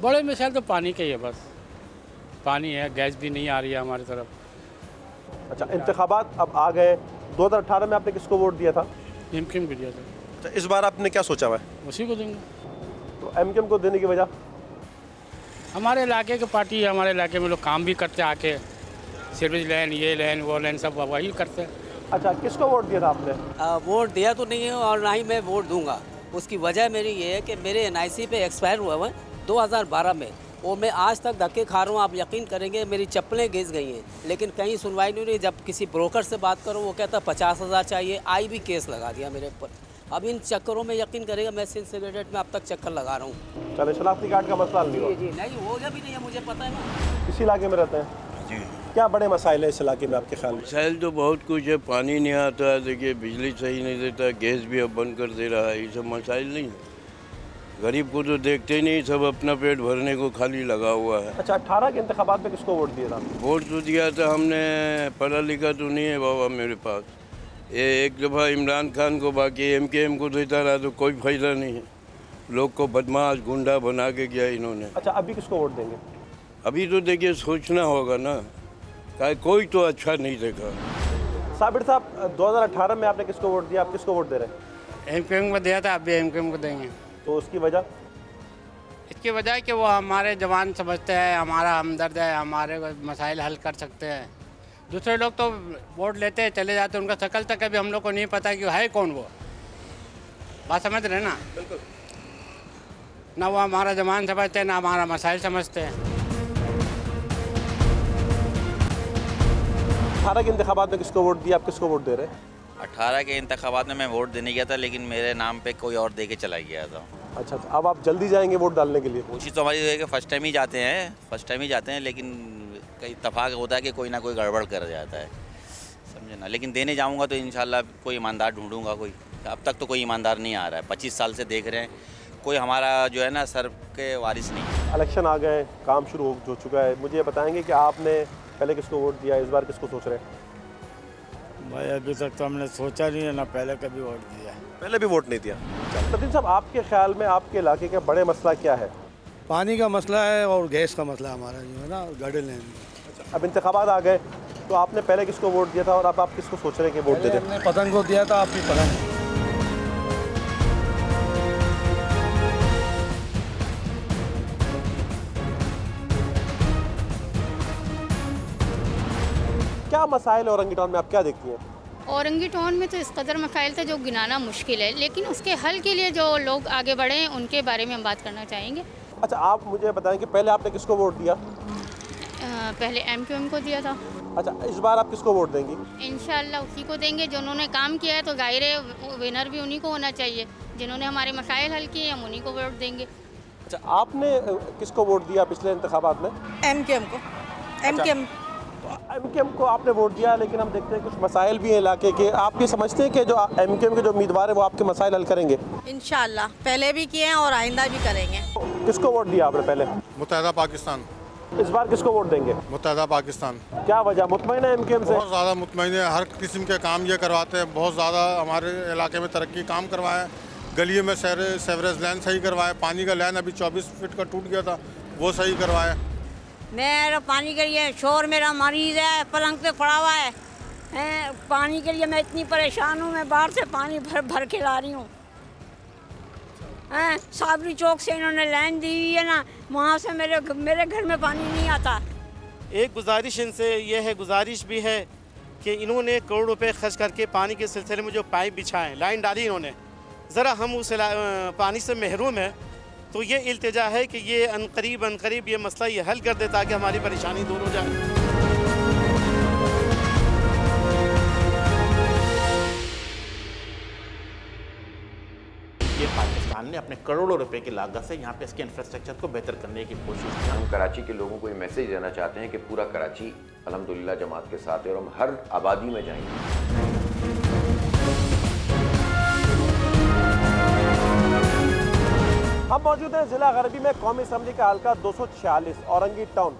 बड़े मसाइल तो पानी के ही है, बस पानी है, गैस भी नहीं आ रही है हमारी तरफ। अच्छा इंतखाबात अब आ गए, 2018 में आपने किसको वोट दिया था? एमक्यूएम को दिया था। अच्छा इस बार आपने क्या सोचा हुआ है? उसी को देंगे। तो एमक्यूएम को देने की वजह? हमारे इलाके की पार्टी है, हमारे इलाके में लोग काम भी करते आके, सर्विस लाइन, ये लाइन, वो लाइन, सब वही करते हैं। अच्छा किसको वोट दिया था आपने? वोट दिया तो नहीं है और ना ही मैं वोट दूंगा। उसकी वजह मेरी ये है कि मेरे NIC पे एक्सपायर हुआ हुआ 2012 में, वो मैं आज तक धक्के खा रहा हूँ। आप यकीन करेंगे मेरी चप्पलें घिस गई हैं, लेकिन कहीं सुनवाई नहीं हुई। जब किसी ब्रोकर से बात करो वो कहता 50,000 चाहिए, आई भी केस लगा दिया मेरे ऊपर। अब इन चक्करों में यकीन करेगा मैं सिंध सेक्रेटरीट में अब तक चक्कर लगा रहा हूँ। चले शनाख्ती कार्ड का मसला नहीं हुआ? जी नहीं होगा भी नहीं है, मुझे पता है ना। इसी इलाके में रहते हैं जी। क्या बड़े मसाइल है इस इलाके में आपके ख्याल में? मसाइल तो बहुत कुछ है, पानी नहीं आता है, देखिए बिजली सही नहीं देता, गैस भी अब बंद कर दे रहा है, ये सब मसाइल नहीं है। गरीब को तो देखते ही नहीं, सब अपना पेट भरने को खाली लगा हुआ है। अच्छा 18 के इंतखाबात में किसको वोट दिया था? वोट तो दिया था हमने, पढ़ा लिखा तो नहीं है बाबा मेरे पास। ये एक दफ़ा इमरान खान को, बाकी MKM को देता रहा तो कोई फ़ायदा नहीं है। लोग को बदमाश गुंडा बना के गया इन्होंने। अच्छा अभी किसको वोट देंगे? अभी तो देखिए सोचना होगा ना, कोई तो अच्छा नहीं देखा। साबिर साहब 2018 में आपने किसको वोट दिया, आप किसको वोट दे रहे हैं? MKM को दिया था, अब भी MKM को देंगे। तो उसकी वजह? इसकी वजह कि वो हमारे जवान समझते हैं, हमारा हमदर्द है, हमारे मसाइल हल कर सकते हैं। दूसरे लोग तो वोट लेते हैं चले जाते हैं, उनका शकल तक कभी हम लोग को नहीं पता कि है कौन वो। बात समझ रहे ना? बिल्कुल। ना वो हमारा जवान समझते हैं, ना हमारा मसाइल समझते हैं। 18 के इंतखाबात में किसको वोट दिया, आप किसको वोट दे रहे हैं? 18 के इंतखाबात में मैं वोट देने गया था, लेकिन मेरे नाम पे कोई और दे के चला गया था। अच्छा तो अब आप जल्दी जाएंगे वोट डालने के लिए? कोशिश तो हमारी है कि फर्स्ट टाइम ही जाते हैं, लेकिन कई इत्तफाक होता है कि कोई ना कोई गड़बड़ कर जाता है। समझे ना। लेकिन देने जाऊंगा तो इंशाल्लाह कोई ईमानदार ढूंढूंगा कोई। अब तक तो कोई ईमानदार नहीं आ रहा है, 25 साल से देख रहे हैं, कोई हमारा जो है ना सर के वारिस नहीं। इलेक्शन आ गए, काम शुरू हो चुका है, मुझे बताएंगे कि आपने पहले किसको वोट दिया, इस बार किसको सोच रहे हैं? भाई अभी तक तो हमने सोचा नहीं है ना, पहले कभी वोट दिया। पहले भी वोट नहीं दिया। सतीश साहब, आपके ख्याल में आपके इलाके का बड़े मसला क्या है? पानी का मसला है और गैस का मसला हमारा जो है ना गाड़ी लेने। अब इंतखाबात आ गए तो आपने पहले किसको वोट दिया था और अब आप किसको सोच रहे हैं कि वोट दे दें? हमने पतंग को दिया था, आप भी पतंग। क्या मसाइल औरंगी टाउन में आप क्या देखती हैं? औरंगी टाउन में तो इस कदर मसाइल थे जो गिनाना मुश्किल है, लेकिन उसके हल के लिए जो लोग आगे बढ़े हैं उनके बारे में हम बात करना चाहेंगे। अच्छा, आप मुझे बताएं कि पहले आपने किसको वोट दिया? पहले MQM को दिया था। अच्छा, इस बार आप किसको वोट देंगी? इंशाल्लाह उसी को देंगे जो उन्होंने काम किया है, तो जाहिर है विनर भी उन्हीं को होना चाहिए। जिन्होंने हमारे मसाइल हल किए हम उन्हीं को वोट देंगे। अच्छा, आपने किसको वोट दिया पिछले इंतखाबात में? MQM को। MQM को आपने वोट दिया, लेकिन हम देखते हैं कुछ मसाइल भी हैं इलाके के। आप ये समझते हैं कि जो MQM के जो उम्मीदवार है वो आपके मसाइल हल करेंगे? इंशाल्लाह, पहले भी किए हैं और आइंदा भी करेंगे। किसको वोट दिया आपने पहले? मुत्तहिदा पाकिस्तान। इस बार किसको वोट देंगे? मुत्तहिदा पाकिस्तान। क्या वजह, मुतमईन है MQM से? बहुत ज़्यादा मुतमईन है, हर किस्म के काम ये करवाते हैं, बहुत ज़्यादा हमारे इलाके में तरक्की काम करवाए, गलियों में सेवरेज लाइन सही करवाए, पानी का लाइन अभी 24 फीट का टूट गया था वो सही करवाए। मेरा पानी के लिए शोर, मेरा मरीज़ है, पलंग पे पड़ा हुआ है, पानी के लिए मैं इतनी परेशान हूँ, मैं बाहर से पानी भर के ला रही हूँ। साबरी चौक से इन्होंने लाइन दी हुई है ना, वहाँ से मेरे घर में पानी नहीं आता। एक गुजारिश इनसे ये है, गुजारिश भी है कि इन्होंने करोड़ रुपए खर्च करके पानी के सिलसिले में जो पाइप बिछाएं, लाइन डाली इन्होंने, ज़रा हम उस पानी से महरूम हैं, तो ये इल्तिजा है कि ये अनकरीब ये मसला ये हल कर दे ताकि हमारी परेशानी दूर हो जाए। ये पाकिस्तान ने अपने करोड़ों रुपए की लागत से यहाँ पे इसके इंफ्रास्ट्रक्चर को बेहतर करने की कोशिश की। हम कराची के लोगों को ये मैसेज देना चाहते हैं कि पूरा कराची अल्हम्दुलिल्लाह जमात के साथ है और हम हर आबादी में जाएंगे। हम मौजूद हैं ज़िला गरबी में कौमी असम्बली का हल्का 246 औरंगी टाउन।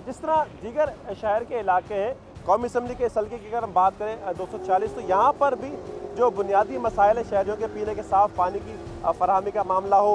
जिस तरह दीगर शहर के इलाके हैं, कौमी असम्बली के इस हल्के की अगर हम बात करें 240, तो यहाँ पर भी जो बुनियादी मसाइल है शहरियों के पीने के साफ़ पानी की फराहमी का मामला हो,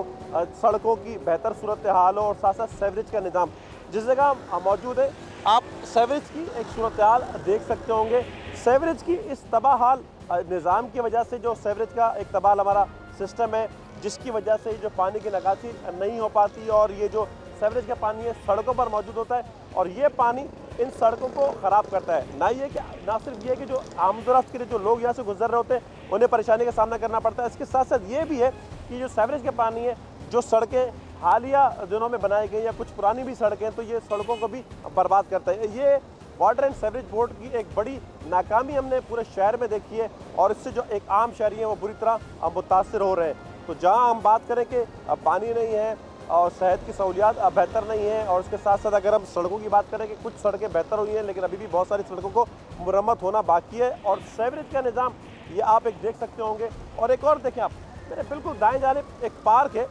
सड़कों की बेहतर सूरत हाल हो और साथ साथ सेवरेज का निज़ाम। जिस जगह हम मौजूद है आप सेवरेज की एक सूरत हाल देख सकते होंगे। सेवरेज की इस तबाह हाल निज़ाम की वजह से, जो सेवरेज का एक तबाह हमारा सिस्टम है जिसकी वजह से जो पानी की निकासी नहीं हो पाती और ये जो सेवरेज का पानी है सड़कों पर मौजूद होता है और ये पानी इन सड़कों को ख़राब करता है। ना सिर्फ ये कि जो आमदोरफ्त के लिए जो लोग यहाँ से गुजर रहे होते हैं उन्हें परेशानी का सामना करना पड़ता है, इसके साथ साथ ये भी है कि जो सेवरेज का पानी है, जो सड़कें हालिया दिनों में बनाई गई या कुछ पुरानी भी सड़कें, तो ये सड़कों को भी बर्बाद करता है। ये वाटर एंड सेवरेज बोर्ड की एक बड़ी नाकामी हमने पूरे शहर में देखी है और इससे जो एक आम शहरी हैं वो बुरी तरह मुतासर हो रहे हैं। तो जहाँ हम बात करें कि पानी नहीं है और सेहत की सहूलियात बेहतर नहीं है, और उसके साथ साथ अगर हम सड़कों की बात करें कि कुछ सड़कें बेहतर हुई हैं लेकिन अभी भी बहुत सारी सड़कों को मुरम्मत होना बाकी है। और सेवरेज का निज़ाम ये आप एक देख सकते होंगे। और एक और देखें आप, मेरे बिल्कुल दाएं जानिब एक पार्क है,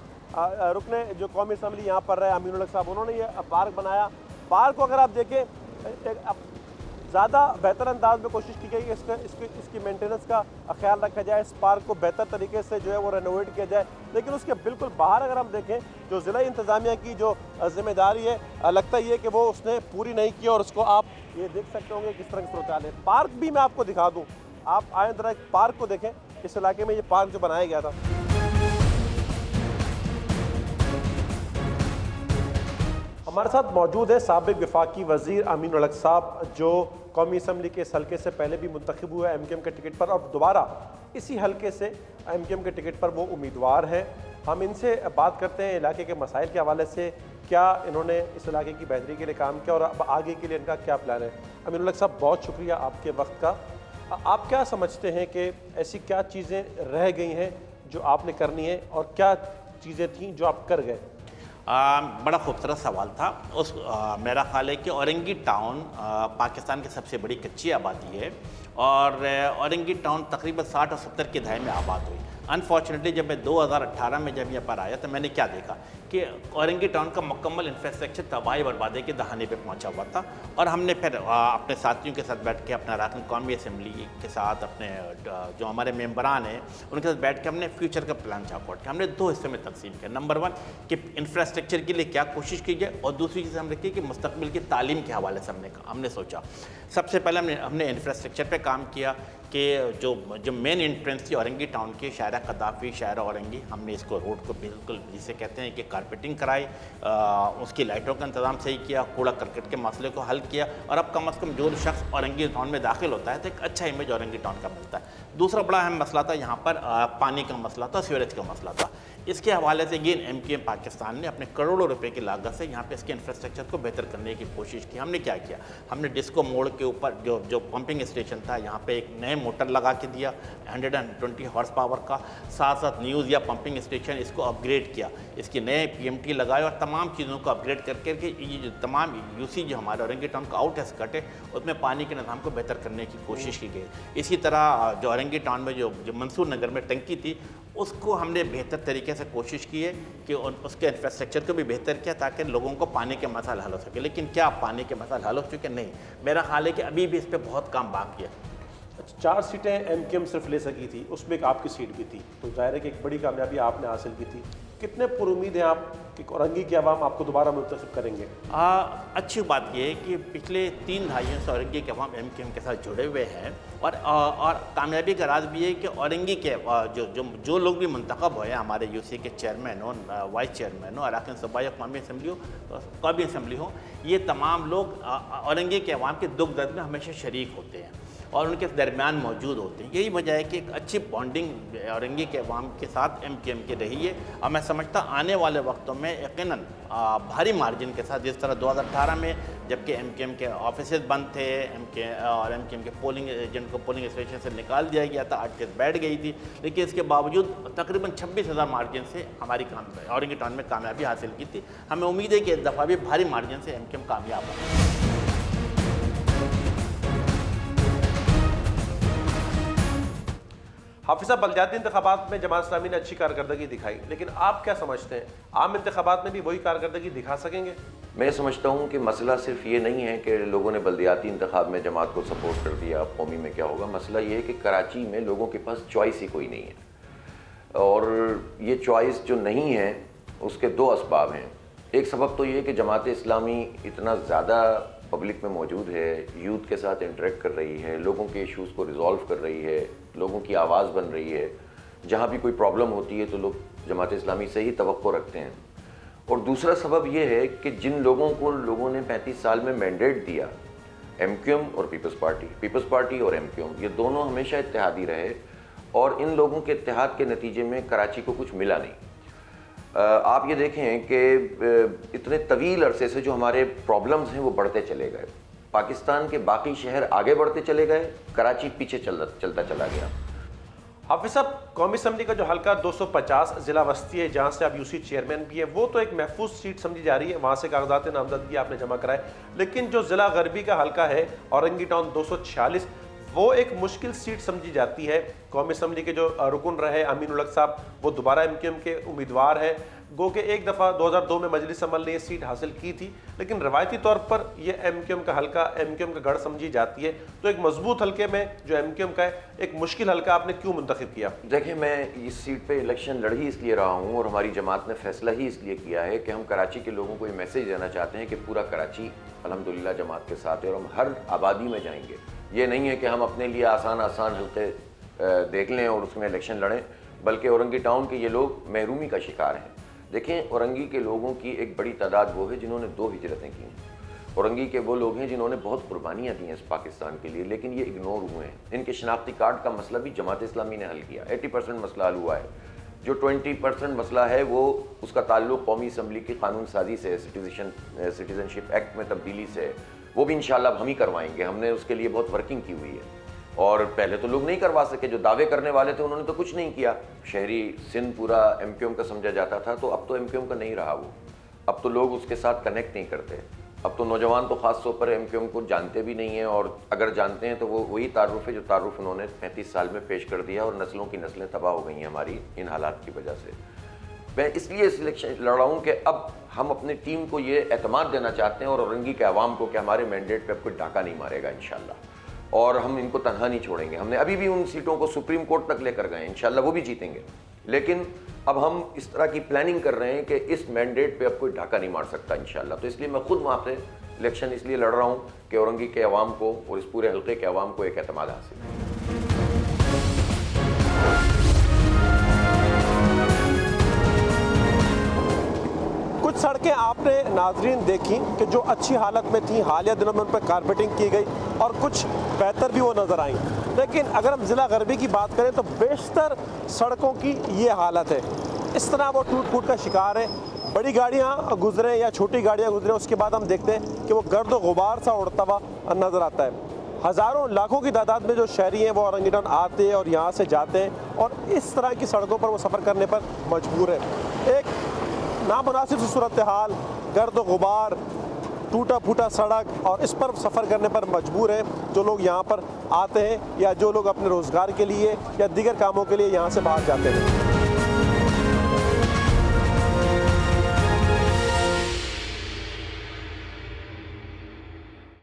रुकने जो कौमी असम्बली यहाँ पर रहे अमीनुल हक साहब, उन्होंने ये पार्क बनाया। पार्क को अगर आप देखें ज़्यादा बेहतर अंदाज में कोशिश की गई कि इसकी मेंटेनेंस का ख्याल रखा जाए, इस पार्क को बेहतर तरीके से जो है वो रेनोवेट किया जाए। लेकिन उसके बिल्कुल बाहर अगर हम देखें, जो ज़िला इंतज़ामिया की जो जिम्मेदारी है, लगता ही है कि वो उसने पूरी नहीं की और उसको आप ये देख सकते होंगे किस तरह की सूरत है। पार्क भी मैं आपको दिखा दूँ, आप आए जरा पार्क को देखें। इस इलाके में ये पार्क जो बनाया गया था, हमारे साथ मौजूद है साबिक वफाकी वज़ीर अमीनुल हक साहब, जो कौमी असम्बली के इस हल्के से पहले भी मुंतखब हुए MQM के टिकट पर और दोबारा इसी हल्के से MQM के टिकट पर वो उम्मीदवार हैं। हम इनसे बात करते हैं इलाके के मसाइल के हवाले से, क्या इन्होंने इस इलाके की बेहतरी के लिए काम किया और अब आगे के लिए इनका क्या प्लान है। अमीनुल हक साहब, बहुत शुक्रिया आपके वक्त का। आप क्या समझते हैं कि ऐसी क्या चीज़ें रह गई हैं जो आपने करनी है और क्या चीज़ें थीं जो आप कर गए? बड़ा खूबसूरत सवाल था। मेरा ख्याल है कि औरंगी टाउन पाकिस्तान की सबसे बड़ी कच्ची आबादी है और औरंगी टाउन तकरीबन 60 और 70 के दहाई में आबाद हुई। अनफॉर्चुनेटली जब मैं 2018 में जब यहाँ पर आया तो मैंने क्या देखा कि औरंगी टाउन का मुकम्मल इंफ्रास्ट्रक्चर तबाही बर्बादी के दहाने पे पहुँचा हुआ था। और हमने फिर अपने साथियों के साथ बैठ के, अपना अराकन कौमी असम्बली के साथ, अपने जो हमारे मेम्बरान हैं उनके साथ बैठ के हमने फ्यूचर का प्लान चाक आउट किया। हमने 2 हिस्से में तकसीम किया। नंबर 1 कि इंफ्रास्ट्रक्चर के लिए क्या कोशिश की जाए, और दूसरी चीज़ हम रखी कि मुस्तकबिल की तालीम के हवाले से हमने सोचा। सबसे पहले हमने इंफ्रास्ट्रक्चर पर काम किया कि जो मेन एंट्रेंस थी औरंगी टाउन की, शायरा कदाफ़ी, शायरा औरंगी, हमने इसको रोड को बिल्कुल जिसे कहते हैं कि कारपेटिंग कराई, उसकी लाइटों का इंतज़ाम सही किया, कूड़ा करकट के मसले को हल किया, और अब कम अज़ कम जो शख्स औरंगी टाउन में दाखिल होता है तो एक अच्छा इमेज औरंगी टाउन का मिलता है। दूसरा बड़ा अहम मसला था यहाँ पर पानी का मसला था, सीवरेज का मसला था। इसके हवाले से ये MQM पाकिस्तान ने अपने करोड़ों रुपए की लागत से यहाँ पे इसके इंफ्रास्ट्रक्चर को बेहतर करने की कोशिश की। हमने क्या किया, हमने डिस्को मोड़ के ऊपर जो पंपिंग स्टेशन था यहाँ पे एक नए मोटर लगा के दिया 120 हॉर्स पावर का, साथ साथ न्यूज़ या पंपिंग स्टेशन इसको अपग्रेड किया, इसके नए PMT लगाए और तमाम चीज़ों को अपग्रेड करके ये जो तमाम UC जो हमारे औरंगी टाउन का आउट एस्कर्ट है उसमें पानी के निज़ाम को बेहतर करने की कोशिश की गई। इसी तरह जो औरंगी टाउन में जो मंसूर नगर में टंकी थी उसको हमने बेहतर तरीके से कोशिश की है कि उसके इंफ्रास्ट्रक्चर को भी बेहतर किया ताकि लोगों को पानी के मसाइल हल हो सके। लेकिन क्या पानी के मसाइल हल हो चुके? नहीं, मेरा ख्याल है कि अभी भी इस पर बहुत काम बाकी है। 4 सीटें MQM सिर्फ ले सकी थी, उसमें एक आपकी सीट भी थी, तो जाहिर है कि एक बड़ी कामयाबी आपने हासिल की थी। कितने पुरुमीद हैं आप कि औरंगी की अवाम आपको दोबारा मुंतखब करेंगे? अच्छी बात यह है कि पिछले 3 दहाइयों से औरंगी के अवाम MQM के साथ जुड़े हुए हैं, और कामयाबी का राज भी है कि औरंगी के जो लोग भी मुंतखब हुए हैं, हमारे UC के चेयरमैन हो, वाइस चेयरमैन हो, अराकन सूबाई कौमी असम्बली हो, कौमी असम्बली हो, ये तमाम लोग औरंगी के अवाम के दुख दर्द में हमेशा शरीक होते हैं और उनके दरमियान मौजूद होते हैं। यही वजह है कि एक अच्छी बॉन्डिंग औरंगी के अवाम के साथ MQM की रही है, और मैं समझता आने वाले वक्तों में यकीनन भारी मार्जिन के साथ, जिस तरह 2018 में जबकि MQM के ऑफिस बंद थे और MQM के पोलिंग एजेंट को पोलिंग स्टेशन से निकाल दिया गया था, 8 केस बैठ गई थी, लेकिन इसके बावजूद तकरीबन 26,000 मार्जिन से हमारी औरंगी टाउन में कामयाबी हासिल की थी। हमें उम्मीद है कि इस दफ़ा भी भारी मार्जिन से MQM कामयाब होगा। हाफिज़ा, बलदियाती इंतखाबात में जमात इस्लामी ने अच्छी कारकर्दगी दिखाई, लेकिन आप क्या समझते हैं आम इंतखाबात में भी वही कारकर्दगी दिखा सकेंगे? मैं समझता हूँ कि मसला सिर्फ ये नहीं है कि लोगों ने बल्दियाती इंतखाब में जमात को सपोर्ट कर दिया, कौमी में क्या होगा। मसला ये है कि कराची में लोगों के पास चॉइस ही कोई नहीं है, और ये चॉइस जो नहीं है उसके 2 असबाब हैं। एक सबब तो ये है कि जमात इस्लामी इतना ज़्यादा पब्लिक में मौजूद है, यूथ के साथ इंटरेक्ट कर रही है, लोगों के इश्यूज़ को रिजॉल्व कर रही है, लोगों की आवाज़ बन रही है। जहाँ भी कोई प्रॉब्लम होती है तो लोग जमात इस्लामी से ही तवक्को रखते हैं। और दूसरा सबब ये है कि जिन लोगों को लोगों ने 35 साल में मैंडेट दिया, MQM और पीपल्स पार्टी और MQM, ये दोनों हमेशा इत्तेहादी रहे, और इन लोगों के इत्तेहाद के नतीजे में कराची को कुछ मिला नहीं। आप ये देखें कि इतने तवील अरसे से जो हमारे प्रॉब्लम्स हैं वो बढ़ते चले गए, पाकिस्तान के बाकी शहर आगे बढ़ते चले गए, कराची पीछे चलता चला गया। हाफिज़ साहब, कौमी असम्बली का जो हल्का 250 ज़िला वस्ती है, जहाँ से आप UC चेयरमैन भी है, वो तो एक महफूज सीट समझी जा रही है, वहाँ से कागजात नामजदगी आपने जमा कराए, लेकिन जो ज़िला गरबी का हल्का है औरंगी टाउन 246, वो एक मुश्किल सीट समझी जाती है। कौमी असम्बली के जो रुकन रहे अमीन उल हक साहब, वो दोबारा MQM के उम्मीदवार हैं, गो के एक दफ़ा 2002 में मजलिस अमल ने ये सीट हासिल की थी, लेकिन रवायती तौर पर ये MQM का हल्का, MQM का गढ़ समझी जाती है। तो एक मजबूत हल्के में जो MQM का है, एक मुश्किल हल्का आपने क्यों मुंतखब किया? देखिए, मैं इस सीट पे इलेक्शन लड़ ही इसलिए रहा हूँ और हमारी जमात ने फैसला ही इसलिए किया है कि हम कराची के लोगों को ये मैसेज देना चाहते हैं कि पूरा कराची अल्हम्दुलिल्लाह जमात के साथ है और हम हर आबादी में जाएंगे। ये नहीं है कि हम अपने लिए आसान हल्के देख लें और उसमें इलेक्शन लड़ें, बल्कि औरंगी टाउन के ये लोग महरूमी का शिकार हैं। देखें, औरंगी के लोगों की एक बड़ी तादाद वो है जिन्होंने 2 हिजरतें की हैं। औरंगी के वो लोग हैं जिन्होंने बहुत कुर्बानियाँ दी हैं इस पाकिस्तान के लिए, लेकिन ये इग्नोर हुए हैं। इनके शनाख्ती कार्ड का मसला भी जमात इस्लामी ने हल किया, 80% मसला हल हुआ है। जो 20% मसला है वो उसका ताल्लुक़ कौमी असम्बली की कानून साजी से, सिटीजनशिप एक्ट में तब्दीली से, वो भी इंशाल्लाह हम ही करवाएंगे। हमने उसके लिए बहुत वर्किंग की हुई है, और पहले तो लोग नहीं करवा सके, जो दावे करने वाले थे उन्होंने तो कुछ नहीं किया। शहरी सिंध पूरा MQM का समझा जाता था, तो अब तो MQM का नहीं रहा वो, अब तो लोग उसके साथ कनेक्ट नहीं करते। अब तो नौजवान तो ख़ास तौर पर एमक्यूएम को जानते भी नहीं हैं, और अगर जानते हैं तो वो वही तारुफ है जो तारुफ उन्होंने 35 साल में पेश कर दिया, और नस्लों की नस्लें तबाह हो गई हैं हमारी इन हालात की वजह से। मैं इसलिए सिलेक्शन लड़ रहा हूँ कि अब हम अपनी टीम को ये एतमाद देना चाहते हैं और औरंगी के अवाम को कि हमारे मैंडेट पे अब कोई डाका नहीं मारेगा इंशाल्लाह, और हम इनको तनहा नहीं छोड़ेंगे। हमने अभी भी उन सीटों को सुप्रीम कोर्ट तक लेकर गए, इंशाल्लाह वो भी जीतेंगे, लेकिन अब हम इस तरह की प्लानिंग कर रहे हैं कि इस मैंडेट पे अब कोई डाका नहीं मार सकता इंशाल्लाह। तो इसलिए मैं खुद वहाँ पे इलेक्शन इसलिए लड़ रहा हूँ कि औरंगी के अवाम को और इस पूरे हल्के के अवाम को एक एतमाद हासिल है। कुछ सड़कें आपने नाजरीन देखी कि जो अच्छी हालत में थी, हालिया दिनों में उन पर कारपेटिंग की गई और कुछ बेहतर भी वो नज़र आई। लेकिन अगर हम ज़िला गरबी की बात करें तो बेशतर सड़कों की ये हालत है, इस तरह वो टूट फूट का शिकार है। बड़ी गाड़ियाँ गुजरें या छोटी गाड़ियाँ गुजरें, उसके बाद हम देखते हैं कि वो गर्द गुबार सा उड़ता हुआ नज़र आता है। हज़ारों लाखों की तादाद में जो शहरी हैं वो औरंगी टाउन आते हैं और यहाँ से जाते हैं, और इस तरह की सड़कों पर वो सफ़र करने पर मजबूर है। एक नामुनासिब सूरत हाल, गर्द गुबार, टूटा फूटा सड़क, और इस पर सफ़र करने पर मजबूर है जो लोग यहाँ पर आते हैं या जो लोग अपने रोज़गार के लिए या दीगर कामों के लिए यहाँ से बाहर जाते हैं।